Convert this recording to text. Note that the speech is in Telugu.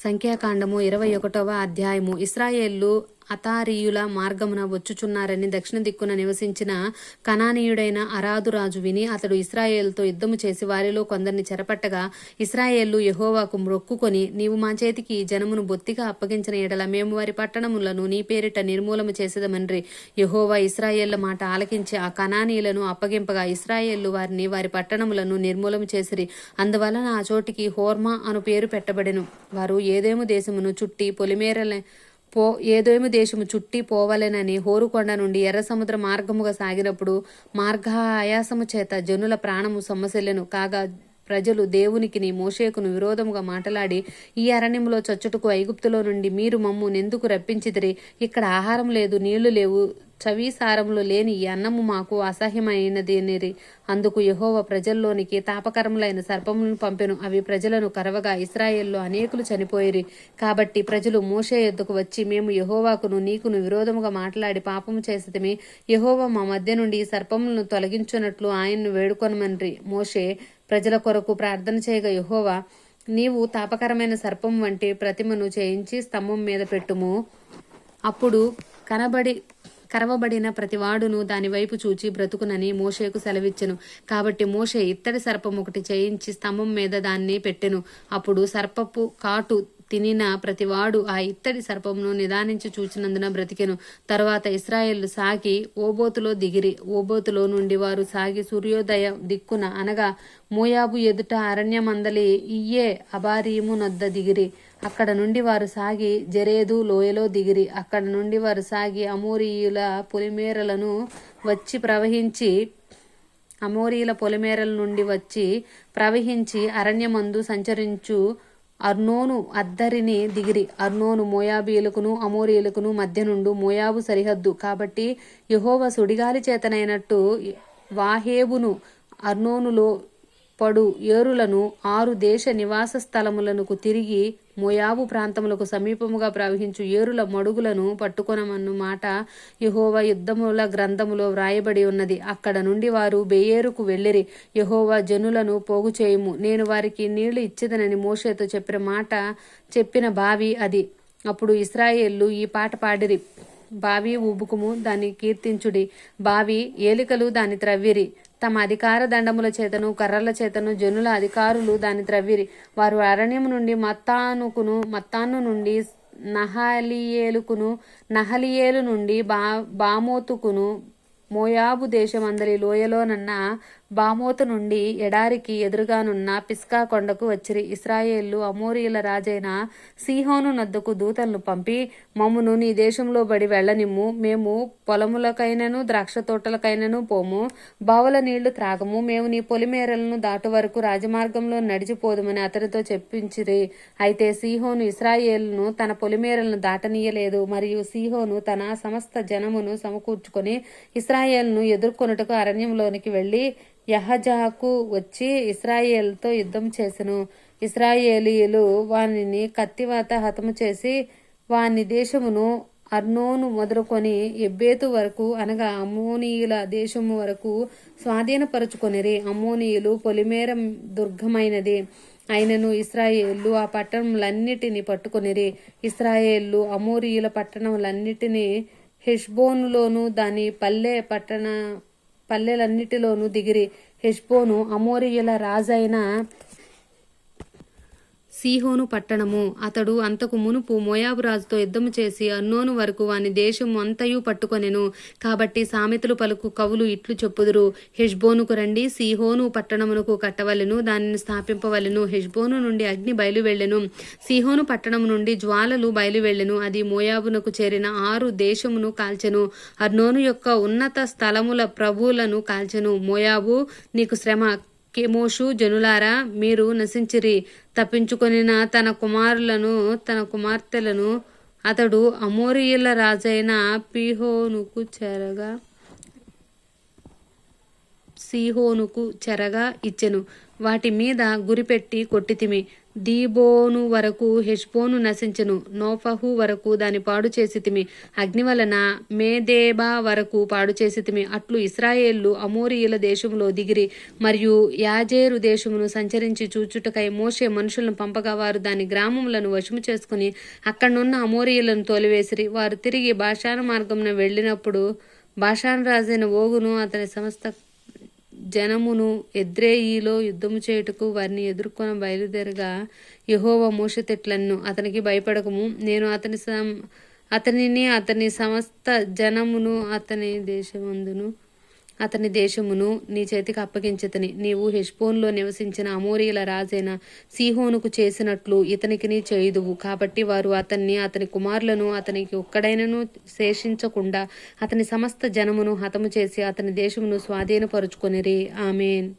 సంఖ్యాకాండము 21వ అధ్యాయము. ఇశ్రాయేలు అతారీయుల మార్గమున వచ్చుచున్నారని దక్షిణ దిక్కున నివసించిన కనానీయుడైన అరాదు రాజు విని అతడు ఇశ్రాయేలుతో యుద్ధము చేసి వారిలో కొందరిని చెరపట్టగా ఇశ్రాయేలు యెహోవాకు మొక్కుకొని, నీవు మా చేతికి ఈ జనమును బొత్తిగా అప్పగించిన ఎడల మేము వారి పట్టణములను నీ పేరిట నిర్మూలము చేసేదమన్రి. యెహోవా ఇశ్రాయేళ్ల మాట ఆలకించి ఆ కనానీయులను అప్పగింపగా ఇశ్రాయేలు వారిని వారి పట్టణములను నిర్మూలము చేసిరి. అందువలన ఆ చోటికి హోర్మా అను పేరు పెట్టబడెను. వారు ఏదేము దేశము చుట్టి పోవలెనని హోరుకొండ నుండి ఎర్ర సముద్ర మార్గముగా సాగినప్పుడు మార్గాయాసము చేత జనుల ప్రాణము సొమ్మసిల్లెను. కాగా ప్రజలు దేవునికిని మోషేకును విరోధముగా మాటలాడి, ఈ అరణ్యములో చచ్చుటకు ఐగుప్తులో నుండి మీరు మమ్ము నెందుకు రప్పించితిరి? ఇక్కడ ఆహారం లేదు, నీళ్లు లేవు, చవిసారములు లేని ఈ అన్నము మాకు అసహ్యమైనదినిరి. అందుకు యెహోవా ప్రజల్లోనికి తాపకరములైన సర్పములను పంపెను. అవి ప్రజలను కరవగా ఇశ్రాయేల్లో అనేకులు చనిపోయిరి. కాబట్టి ప్రజలు మోషే యొద్దకు వచ్చి, మేము యెహోవాకును నీకును విరోధముగా మాట్లాడి పాపము చేసితిమి. యెహోవా మా మధ్య నుండి ఈ సర్పములను తొలగించున్నట్లు ఆయన్ను వేడుకొనమన్రి. మోషే ప్రజల కొరకు ప్రార్థన చేయగా యెహోవా, నీవు తాపకరమైన సర్పం వంటి ప్రతిమను చేయించి స్తంభం మీద పెట్టుము. అప్పుడు కరవబడిన ప్రతివాడును దాని వైపు చూచి బ్రతుకునని మోషేకు సెలవిచ్చెను. కాబట్టి మోషే ఇత్తడి సర్పం ఒకటి చేయించి స్తంభం మీద దాన్ని పెట్టెను. అప్పుడు సర్పపు కాటు తినిన ప్రతివాడు ఆ ఇత్తడి సర్పమును నిదానించి చూచినందున బ్రతికెను. తరువాత ఇశ్రాయేలు సాగి ఓబోతులో దిగిరి. ఓబోతులో నుండి వారు సాగి సూర్యోదయ దిక్కున అనగా మోయాబు ఎదుట అరణ్యమందలి ఇయ్యే అబారీము నొద్ద దిగిరి. అక్కడ నుండి వారు సాగి జెరేదు లోయలో దిగిరి. అక్కడ నుండి వారు సాగి అమోరీయుల పొలిమేరల నుండి వచ్చి ప్రవహించి అరణ్యమందు సంచరించు అర్నోను అద్దరిని దిగిరి. అర్నోను మోయాబీయులకును అమోరీయులకును మధ్య నుండు మోయాబు సరిహద్దు. కాబట్టి యెహోవా సుడిగాలి చేతనైనట్టు వాహేబును అర్నోనులో పడు ఏరులను 6 దేశ నివాస స్థలములకు తిరిగి మోయాబు ప్రాంతములకు సమీపముగా ప్రవహించు ఏరుల మడుగులను పట్టుకొనమన్న మాట యెహోవా యుద్ధముల గ్రంథములో వ్రాయబడి ఉన్నది. అక్కడ నుండి వారు బెయేరుకు వెళ్ళిరి. యెహోవా జనులను పోగు చేయుము, నేను వారికి నీళ్లు ఇచ్చేదనని మోషేతో చెప్పిన బావి అది. అప్పుడు ఇశ్రాయేలు ఈ పాట పాడిరి. బావి ఉబుకుము, దాన్ని కీర్తించుడి. బావి ఏలికలు దాన్ని త్రవ్విరి. తమ అధికార దండముల చేతను కర్రల చేతను జనుల అధికారులు దాన్ని త్రవ్విరి. వారు అరణ్యము నుండి మత్తాను నుండి నహలియేలు నుండి బామోతుకును మోయాబు దేశమందరి లోయలోనన్న బామోతు నుండి ఎడారికి ఎదురుగానున్న పిస్కా కొండకు వచ్చిరి. ఇశ్రాయేలు అమోరీయుల రాజైన సీహోను నద్దకు దూతలను పంపి, మమ్మును నీ దేశంలో బడి వెళ్ళనిమ్ము. మేము పొలములకైనను ద్రాక్ష తోటలకైనను పోము, బావుల నీళ్లు త్రాగము. మేము నీ పొలిమేరలను దాటు వరకు రాజమార్గంలో నడిచిపోదుమని అతనితో చెప్పించిరి. అయితే సీహోను ఇశ్రాయేలును తన పొలిమేరలను దాటనీయలేదు. మరియు సీహోను తన సమస్త జనమును సమకూర్చుకొని ఇశ్రాయేలును ఎదుర్కొనుటకు అరణ్యంలోనికి వెళ్లి యహజాకు వచ్చి ఇశ్రాయేలుతో యుద్ధం చేసెను. ఇశ్రాయేలీయులు వానిని కత్తివాత హతము చేసి వాని దేశమును అర్నోను మొదలుకొని ఎబ్బేతు వరకు అనగా అమ్మోనీయుల దేశము వరకు స్వాధీనపరుచుకొనిరి. అమ్మోనీయులు పొలిమేర దుర్గమైనది అయినను ఇశ్రాయేలు ఆ పట్టణములన్నిటినీ పట్టుకొనిరి. ఇశ్రాయేలు అమోరీయుల పట్టణములన్నిటినీ హెష్బోనులోను దాని పల్లెలన్నిటిలోనూ దిగిరి. హెష్బోను అమోరీయుల రాజైన సీహోను పట్టణము. అతడు అంతకు మునుపు మోయాబు రాజుతో యుద్ధము చేసి అర్నోను వరకు వాని దేశము అంతయు పట్టుకొనెను. కాబట్టి సామెతలు పలుకు కవులు ఇట్లు చెప్పుదురు, హెష్బోనుకు రండి, సీహోను పట్టణమునకు కట్టవలెను, దానిని స్థాపింపవలెను. హెష్బోను నుండి అగ్ని బయలువెళ్ళెను, సీహోను పట్టణము నుండి జ్వాలలు బయలువెళ్ళెను. అది మోయాబునకు చేరిన 6 దేశమును కాల్చెను. అర్నోను యొక్క ఉన్నత స్థలముల ప్రభువులను కాల్చెను. మోయాబు, నీకు శ్రమ. కెమోషు జనులారా, మీరు నశించిరి. తప్పించుకొనిన తన కుమార్తెలను అతడు అమోరీయుల రాజైన సీహోనుకు చెరగా ఇచ్చెను. వాటి మీద గురిపెట్టి కొట్టితిమి. దీబోను వరకు హెష్బోను నశించెను. నోఫహు వరకు దాని పాడు చేసితిమి. అగ్ని వలన మేదేబా వరకు పాడు చేసితిమి. అట్లు ఇశ్రాయేళ్లు అమోరీయుల దేశములో దిగిరి మరియు యాజేరు దేశమును సంచరించి చూచుటకై మోషే మనుషులను పంపగా వారు దాని గ్రామములను వశము చేసుకుని అక్కడనున్న అమోరీయులను తోలివేసిరి. వారు తిరిగి బాషాను మార్గమున వెళ్ళినప్పుడు బాషాను రాజైన ఓగును అతని సమస్త జనమును ఎద్రేయిలో యుద్ధము చేయుటకు వారిని ఎదుర్కొన బయలుదేరగా యెహోవా మోషేతిట్లెను, అతనికి భయపడకము, నేను అతనిని అతని సమస్త జనమును అతని దేశమును నీ చేతికి అప్పగించితిని. నీవు హెష్బోనులో నివసించిన అమోరీయుల రాజైన సీహోనుకు చేసినట్లు ఇతనికిని చేయుదువు. కాబట్టి వారు అతన్ని అతని కుమారులను అతనికి ఒక్కడైనను శేషించకుండా అతని సమస్త జనమును హతము చేసి అతని దేశమును స్వాధీనపరుచుకొనిరి. ఆమేన్.